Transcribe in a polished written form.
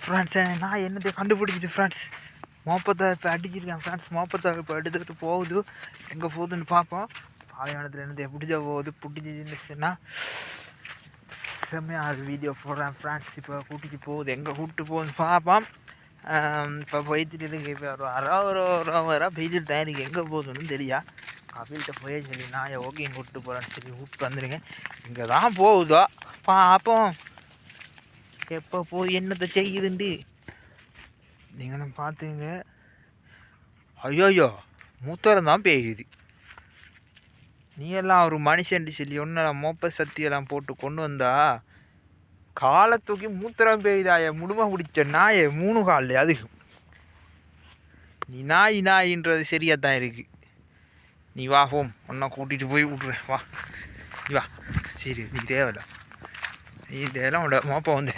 Friends நான் என்னத்தை கண்டுபிடிச்சிது friends. மோப்பத்தை இப்போ அடிச்சிருக்கேன் ஃப்ரெண்ட்ஸ். மோப்பத்தை இப்போ எடுத்துக்கிட்டு போகுது. எங்கே போகுதுன்னு பார்ப்போம். பாலைவனத்தில் என்னத்தை பிடிச்ச போகுது. பிடிச்சிருந்துச்சுன்னா செம்மையாக வீடியோ போடுறேன் ஃப்ரெண்ட்ஸ். இப்போ கூட்டிகிட்டு போகுது. எங்கே கூப்பிட்டு போகுதுன்னு பார்ப்போம். இப்போ போயிட்டு இருக்கு. இப்போ ஒரு பெய்துட்டு தான் இருக்குது. எங்கே போகுதுன்னு தெரியா. கபில்கிட்ட போயே சரி நான் ஓகேங்க கூப்பிட்டு போகிறேன்னு சொல்லி கூப்பிட்டு வந்துடுங்க. இங்கே தான் போகுதோ பார்ப்போம். எப்போ போய் என்னத்தை செய்யுதுண்டு நீங்களும் பார்த்துங்க. ஐயோயோ மூத்தரம் தான் பெய்யுது. நீ எல்லாம் ஒரு மனுஷன்ட்டு சொல்லி ஒன்று மோப்ப சத்தியெல்லாம் போட்டு கொண்டு வந்தா காலை தூக்கி மூத்திரம் பெய்யுதாய முடுமை பிடிச்ச நாயை 3 கால் அதுக்கு. நீ நாயின்றது சரியாக தான் இருக்குது. நீ வா போம் ஒன்றா கூட்டிகிட்டு போய் விட்றேன் வா. நீ வா சரி நீ தேவையில்ல. நீ தேவையில்ல உன்னோட மோப்பம் வந்து